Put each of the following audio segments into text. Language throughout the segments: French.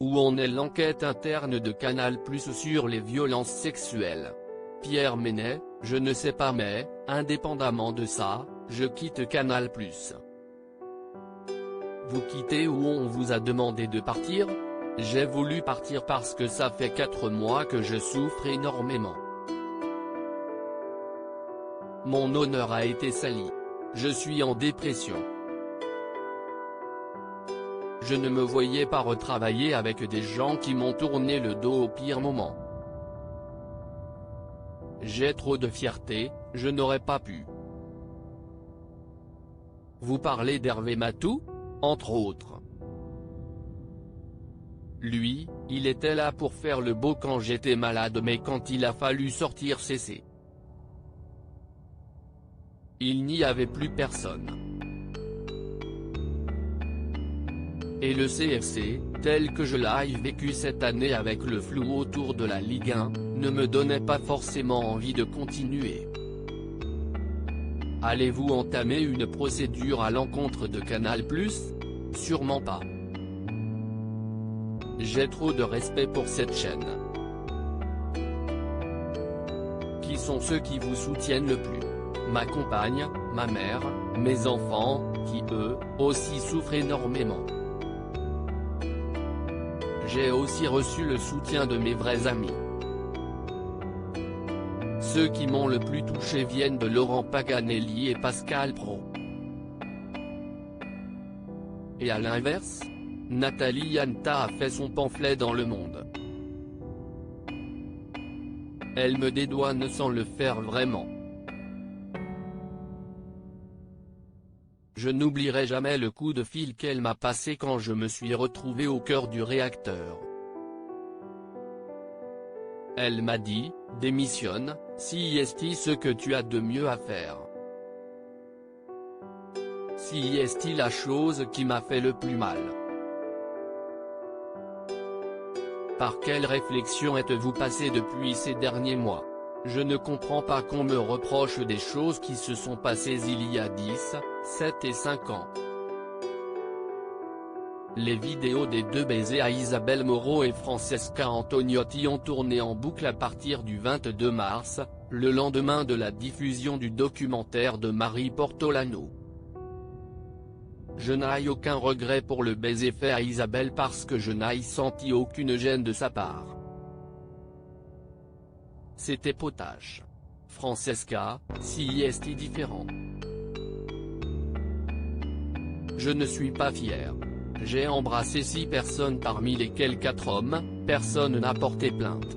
Où en est l'enquête interne de Canal+ sur les violences sexuelles? Pierre Ménet: je ne sais pas mais, indépendamment de ça, je quitte Canal+. Vous quittez ou on vous a demandé de partir? J'ai voulu partir parce que ça fait 4 mois que je souffre énormément. Mon honneur a été sali. Je suis en dépression. Je ne me voyais pas retravailler avec des gens qui m'ont tourné le dos au pire moment. J'ai trop de fierté, je n'aurais pas pu. Vous parlez d'Hervé Matou? Entre autres. Lui, il était là pour faire le beau quand j'étais malade mais quand il a fallu sortir cesser. Il n'y avait plus personne. Et le CFC, tel que je l'ai vécu cette année avec le flou autour de la Ligue 1, ne me donnait pas forcément envie de continuer. Allez-vous entamer une procédure à l'encontre de Canal+? Sûrement pas. J'ai trop de respect pour cette chaîne. Qui sont ceux qui vous soutiennent le plus? Ma compagne, ma mère, mes enfants, qui eux, aussi souffrent énormément. J'ai aussi reçu le soutien de mes vrais amis. Ceux qui m'ont le plus touché viennent de Laurent Paganelli et Pascal Praud. Et à l'inverse, Nathalie Yanta a fait son pamphlet dans Le Monde. Elle me dédouane sans le faire vraiment. Je n'oublierai jamais le coup de fil qu'elle m'a passé quand je me suis retrouvé au cœur du réacteur. Elle m'a dit: démissionne, si est ce que tu as de mieux à faire. Si est la chose qui m'a fait le plus mal. Par quelle réflexion êtes-vous passé depuis ces derniers mois? Je ne comprends pas qu'on me reproche des choses qui se sont passées il y a 10, 7 et 5 ans. Les vidéos des 2 baisers à Isabelle Moreau et Francesca Antoniotti ont tourné en boucle à partir du 22 mars, le lendemain de la diffusion du documentaire de Marie Portolano. Je n'ai aucun regret pour le baiser fait à Isabelle parce que je n'ai senti aucune gêne de sa part. C'était potache. Francesca, si est différent. Je ne suis pas fier. J'ai embrassé 6 personnes parmi lesquelles 4 hommes, personne n'a porté plainte.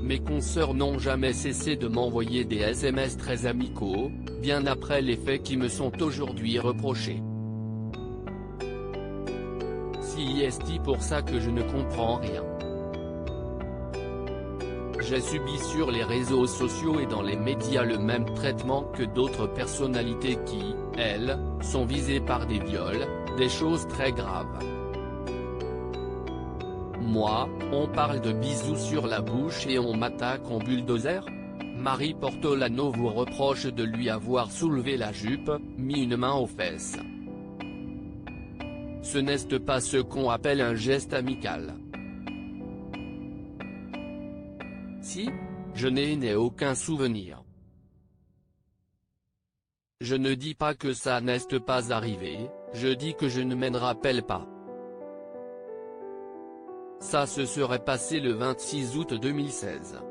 Mes consoeurs n'ont jamais cessé de m'envoyer des SMS très amicaux, bien après les faits qui me sont aujourd'hui reprochés. Si est pour ça que je ne comprends rien. J'ai subi sur les réseaux sociaux et dans les médias le même traitement que d'autres personnalités qui, elles, sont visées par des viols, des choses très graves. Moi, on parle de bisous sur la bouche et on m'attaque en bulldozer? Marie Portolano vous reproche de lui avoir soulevé la jupe, mis une main aux fesses. Ce n'est pas ce qu'on appelle un geste amical. Si, je n'ai aucun souvenir. Je ne dis pas que ça n'est pas arrivé, je dis que je ne m'en rappelle pas. Ça se serait passé le 26 août 2016.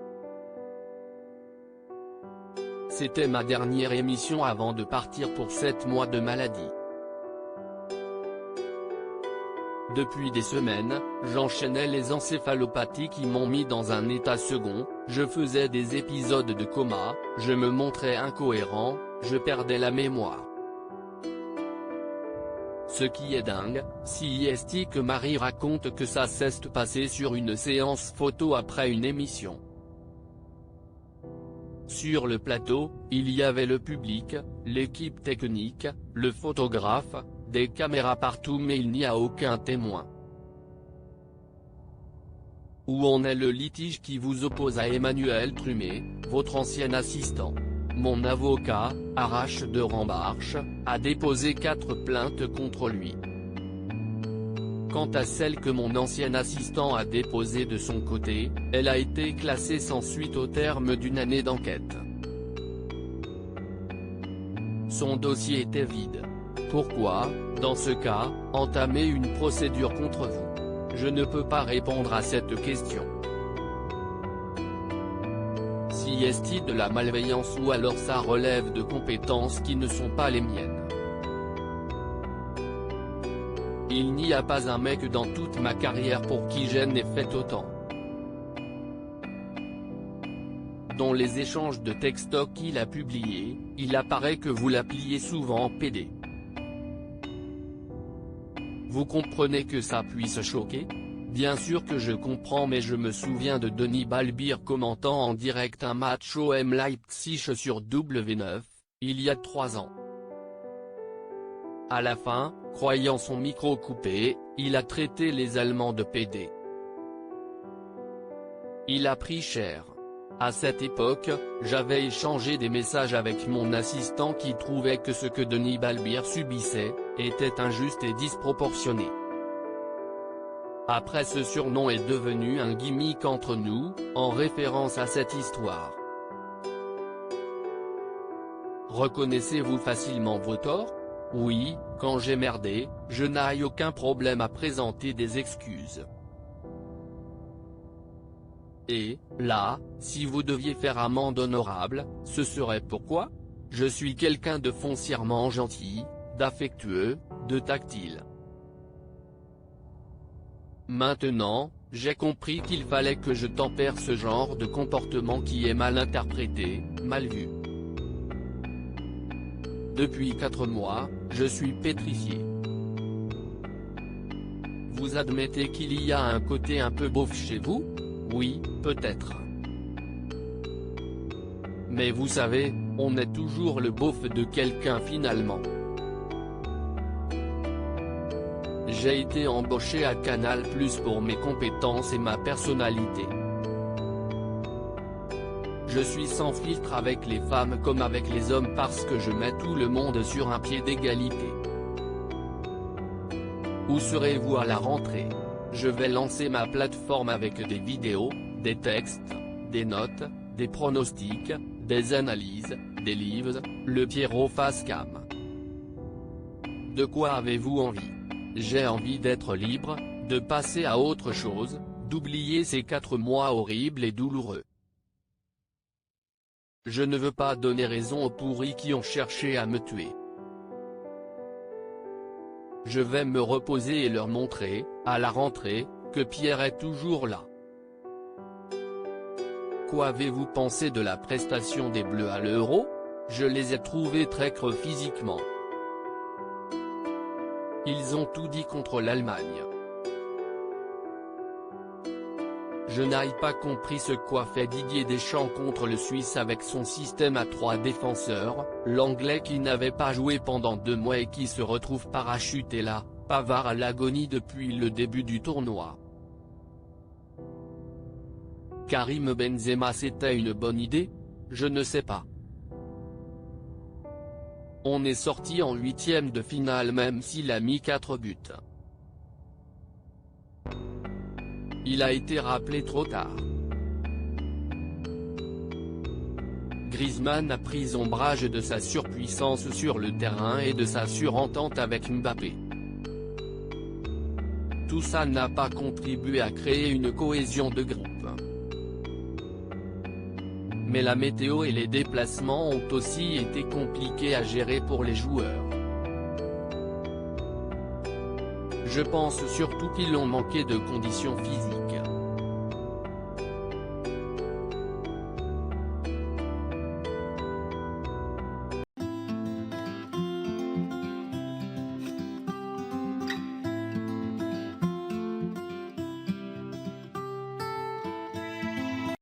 C'était ma dernière émission avant de partir pour 7 mois de maladie. Depuis des semaines, j'enchaînais les encéphalopathies qui m'ont mis dans un état second, je faisais des épisodes de coma, je me montrais incohérent, je perdais la mémoire. Ce qui est dingue, si est que Marie raconte que ça s'est passé sur une séance photo après une émission. Sur le plateau, il y avait le public, l'équipe technique, le photographe, des caméras partout mais il n'y a aucun témoin. Où en est le litige qui vous oppose à Emmanuel Trumet, votre ancien assistant? Mon avocat, Arash de Rambarche, a déposé 4 plaintes contre lui. Quant à celle que mon ancien assistant a déposée de son côté, elle a été classée sans suite au terme d'une année d'enquête. Son dossier était vide. Pourquoi, dans ce cas, entamer une procédure contre vous? Je ne peux pas répondre à cette question. Si est-il de la malveillance ou alors ça relève de compétences qui ne sont pas les miennes. Il n'y a pas un mec dans toute ma carrière pour qui je n'ai fait autant. Dans les échanges de textos qu'il a publiés, il apparaît que vous l'appeliez souvent PD. Vous comprenez que ça puisse choquer? Bien sûr que je comprends, mais je me souviens de Denis Balbir commentant en direct un match OM Leipzig sur W9, il y a 3 ans. À la fin, croyant son micro coupé, il a traité les Allemands de PD. Il a pris cher. À cette époque, j'avais échangé des messages avec mon assistant qui trouvait que ce que Denis Balbir subissait, était injuste et disproportionné. Après, ce surnom est devenu un gimmick entre nous, en référence à cette histoire. Reconnaissez-vous facilement vos torts? Oui, quand j'ai merdé, je n'ai aucun problème à présenter des excuses. Et, là, si vous deviez faire amende honorable, ce serait pourquoi? Je suis quelqu'un de foncièrement gentil, d'affectueux, de tactile. Maintenant, j'ai compris qu'il fallait que je tempère ce genre de comportement qui est mal interprété, mal vu. Depuis 4 mois, je suis pétrifié. Vous admettez qu'il y a un côté un peu beauf chez vous? Oui, peut-être. Mais vous savez, on est toujours le beauf de quelqu'un finalement. J'ai été embauché à Canal+ pour mes compétences et ma personnalité. Je suis sans filtre avec les femmes comme avec les hommes parce que je mets tout le monde sur un pied d'égalité. Où serez-vous à la rentrée? Je vais lancer ma plateforme avec des vidéos, des textes, des notes, des pronostics, des analyses, des livres, le Pierrot face cam. De quoi avez-vous envie? J'ai envie d'être libre, de passer à autre chose, d'oublier ces 4 mois horribles et douloureux. Je ne veux pas donner raison aux pourris qui ont cherché à me tuer. Je vais me reposer et leur montrer, à la rentrée, que Pierre est toujours là. Qu'avez-vous pensé de la prestation des Bleus à l'Euro? Je les ai trouvés très creux physiquement. Ils ont tout dit contre l'Allemagne. Je n'ai pas compris ce qu'a fait Didier Deschamps contre le Suisse avec son système à 3 défenseurs, l'Anglais qui n'avait pas joué pendant 2 mois et qui se retrouve parachuté là, Pavard à l'agonie depuis le début du tournoi. Karim Benzema, c'était une bonne idée? Je ne sais pas. On est sorti en 8e de finale même s'il a mis 4 buts. Il a été rappelé trop tard. Griezmann a pris ombrage de sa surpuissance sur le terrain et de sa surentente avec Mbappé. Tout ça n'a pas contribué à créer une cohésion de groupe. Mais la météo et les déplacements ont aussi été compliqués à gérer pour les joueurs. Je pense surtout qu'ils ont manqué de conditions physiques.